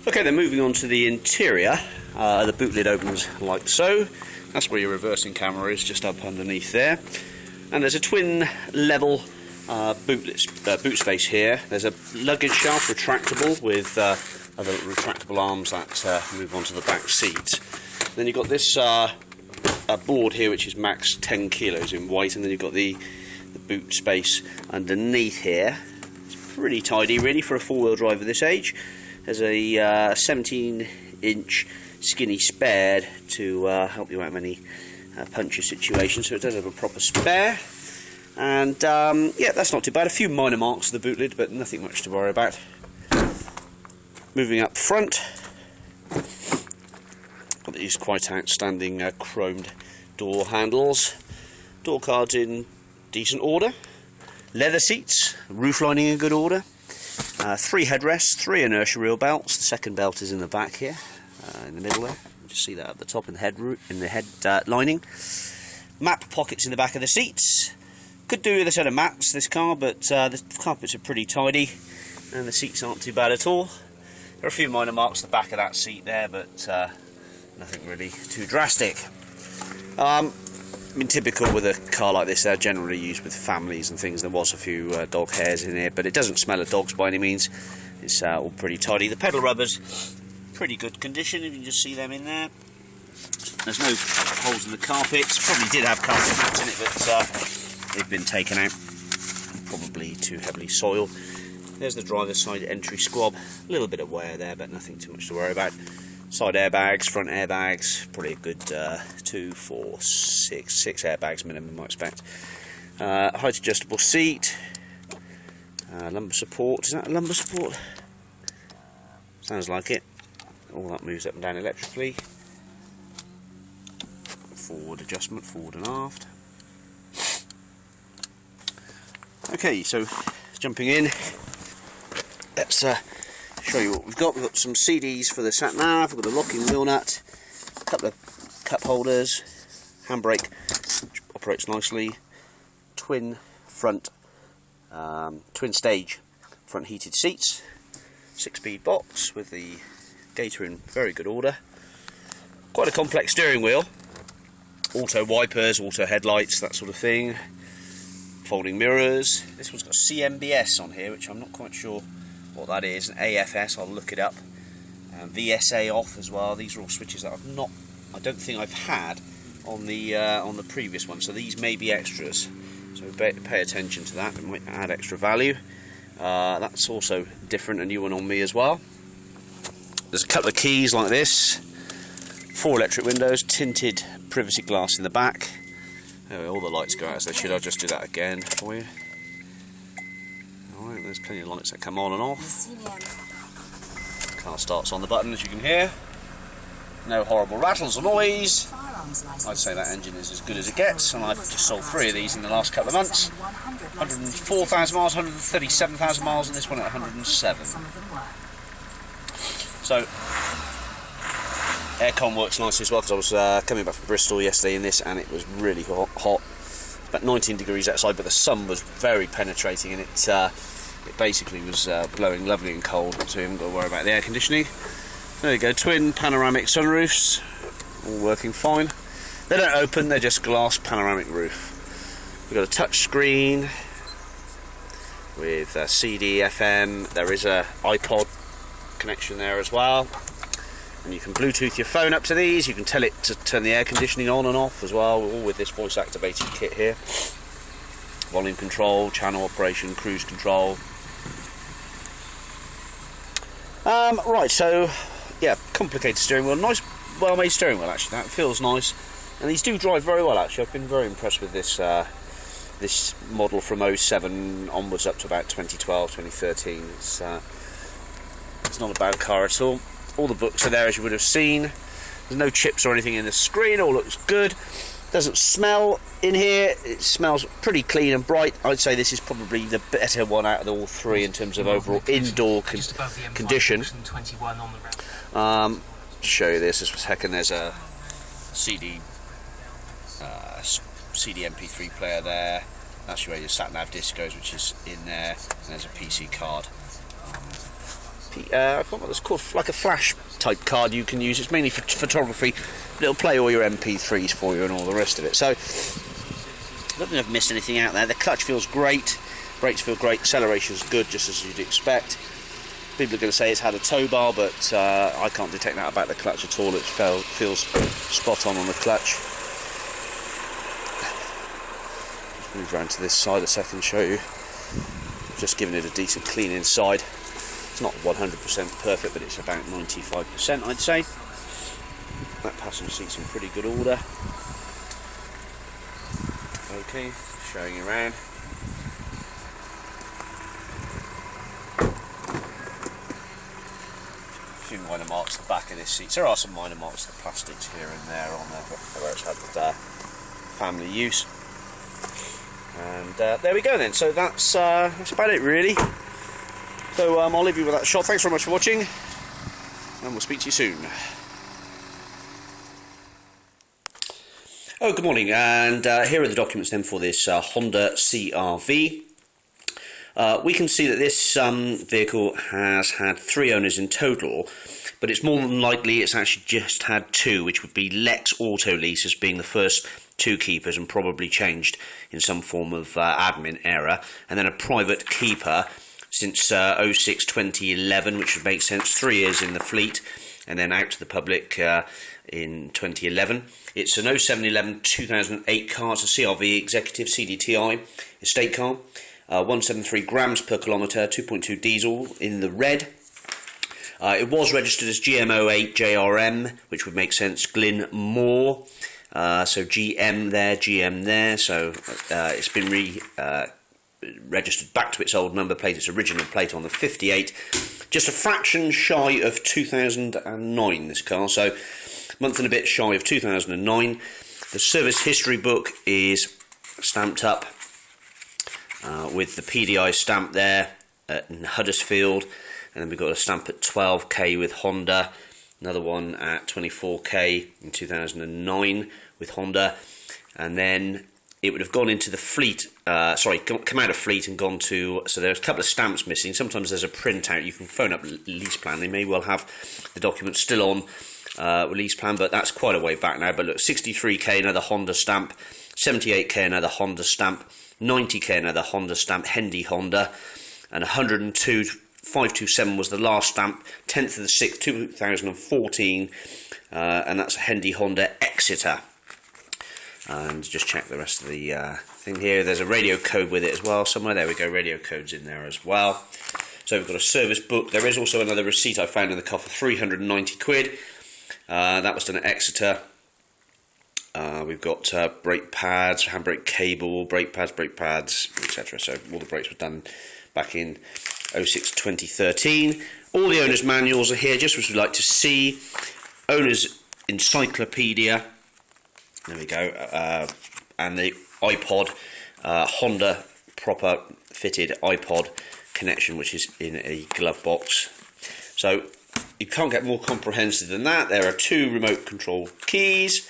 Okay, then moving on to the interior, the boot lid opens like so. That's where your reversing camera is, just up underneath there. And there's a twin level boot space here. There's a luggage shelf, retractable, with other retractable arms that move onto the back seat. Then you've got this board here, which is max 10 kilos in weight, and then you've got the boot space underneath here. It's pretty tidy, really, for a four-wheel drive of this age. There's a 17-inch skinny spare to help you out in any puncture situations, so it does have a proper spare. And yeah, that's not too bad. A few minor marks to the boot lid, but nothing much to worry about. Moving up front, got these quite outstanding chromed door handles. Door cards in decent order. Leather seats, roof lining in good order. 3 headrests, 3 inertia wheel belts. The second belt is in the back here, in the middle there. You just see that at the top in the head lining. Map pockets in the back of the seats. Could do with a set of mats, this car, but the carpets are pretty tidy, and the seats aren't too bad at all. There are a few minor marks at the back of that seat there, but nothing really too drastic. I mean, typical with a car like this, they're generally used with families and things. There was a few dog hairs in here, but it doesn't smell of dogs by any means. It's all pretty tidy. The pedal rubbers, pretty good condition, if you can just see them in there. There's no holes in the carpets. Probably did have carpet bits in it, but they've been taken out. Probably too heavily soiled. There's the driver's side entry squab. A little bit of wear there, but nothing too much to worry about. Side airbags, front airbags, probably a good 2, 4, 6 airbags minimum, I expect. Height adjustable seat, lumbar support. Is that a lumbar support? Sounds like it. All that moves up and down electrically. Forward adjustment, forward and aft. Okay, so jumping in, let's show you what we've got. We've got some CDs for the sat nav, we've got a locking wheel nut, a couple of cup holders, handbrake which operates nicely, twin stage front heated seats, 6-speed box with the gator in very good order, quite a complex steering wheel, auto wipers, auto headlights, that sort of thing, folding mirrors. This one's got CMBS on here, which I'm not quite sure what that is. An AFS, I'll look it up. VSA off as well. These are all switches that I don't think I've had on the previous one. So these may be extras. So pay attention to that. It might add extra value. That's also different, a new one on me as well. There's a couple of keys like this. 4 electric windows, tinted privacy glass in the back. Anyway, all the lights go out as they should. I'll just do that again for you. Alright, there's plenty of lights that come on and off. Car starts on the button, as you can hear. No horrible rattles or noise. I'd say that engine is as good as it gets, and I've just sold 3 of these in the last couple of months. 104,000 miles, 137,000 miles, and this one at 107. So, aircon works nicely as well, because I was coming back from Bristol yesterday in this, and it was really hot. It's about 19 degrees outside, but the sun was very penetrating, and it basically was blowing lovely and cold, so you haven't got to worry about the air conditioning. There you go, twin panoramic sunroofs, all working fine. They don't open, they're just glass panoramic roof. We've got a touch screen with CD, FM. There is a iPod connection there as well. And you can Bluetooth your phone up to these. You can tell it to turn the air conditioning on and off as well, all with this voice activated kit here. Volume control, channel operation, cruise control. Right, so yeah, complicated steering wheel. Nice, well made steering wheel actually. That feels nice, and these do drive very well actually. I've been very impressed with this this model from 07 onwards up to about 2012, 2013. It's not a bad car at all. All the books are there, as you would have seen. There's no chips or anything in the screen. All looks good. Doesn't smell in here. It smells pretty clean and bright. I'd say this is probably the better one out of all 3 in terms of overall indoor condition. Show you this for a second. There's a CD MP3 player there. That's where your sat nav disc goes, which is in there. And there's a PC card. I forgot what it's called, like a flash type card you can use. It's mainly for photography. It'll play all your MP3s for you and all the rest of it. So, I don't think I've missed anything out there. The clutch feels great, brakes feel great, acceleration's good, just as you'd expect. People are going to say it's had a tow bar, but I can't detect that about the clutch at all. It feels spot on the clutch. Move round to this side a second, show you. Just giving it a decent clean inside. It's not 100% perfect, but it's about 95%, I'd say. That passenger seat's in pretty good order. Okay, showing you around. A few minor marks at the back of this seat. There are some minor marks of the plastics here and there on there, but where it's had family use. And there we go then. So that's about it really. So I'll leave you with that shot. Thanks very much for watching, and we'll speak to you soon. Oh, good morning, and here are the documents then for this Honda CR-V. We can see that this vehicle has had 3 owners in total, but it's more than likely it's actually just had 2, which would be Lex Auto Lease as being the first 2 keepers and probably changed in some form of admin error, and then a private keeper since 06-2011, which would make sense, 3 years in the fleet, and then out to the public in 2011. It's an 07-11-2008 car. It's a CR-V Executive CDTI estate car, 173 grams per kilometre, 2.2 diesel in the red. It was registered as GM08 JRM, which would make sense, Glyn Moore. So GM there, so it's been registered back to its old number plate, its original plate on the 58. Just a fraction shy of 2009, this car, so a month and a bit shy of 2009. The service history book is stamped up with the PDI stamp there in Huddersfield, and then we've got a stamp at 12k with Honda, another one at 24k in 2009 with Honda, and then it would have gone into the fleet, come out of fleet and gone to, so there's a couple of stamps missing. Sometimes there's a printout, you can phone up LeasePlan, they may well have the document still on LeasePlan, but that's quite a way back now. But look, 63k, another Honda stamp, 78k, another Honda stamp, 90k, another Honda stamp, Hendy Honda, and 102,527 was the last stamp, 10th of the 6th, 2014, and that's a Hendy Honda Exeter. And just check the rest of the thing here. There's a radio code with it as well somewhere. There we go, radio code's in there as well. So we've got a service book. There is also another receipt I found in the car for 390 quid. That was done at Exeter. We've got brake pads, handbrake cable, brake pads, etc. So all the brakes were done back in 06-2013. All the owner's manuals are here, just as we'd like to see. Owner's encyclopedia. There we go, and the iPod, Honda proper fitted iPod connection, which is in a glove box. So you can't get more comprehensive than that. There are 2 remote control keys,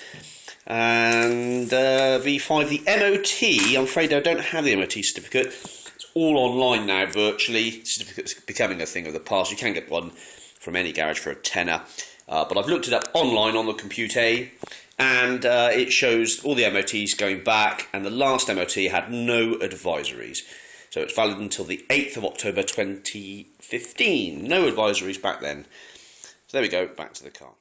and V5, the MOT, I'm afraid I don't have the MOT certificate. It's all online now, virtually. Certificate's becoming a thing of the past. You can get one from any garage for a tenner, but I've looked it up online on the computer, and it shows all the MOTs going back, and the last MOT had no advisories. So it's valid until the 8th of October 2015. No advisories back then. So there we go, back to the car.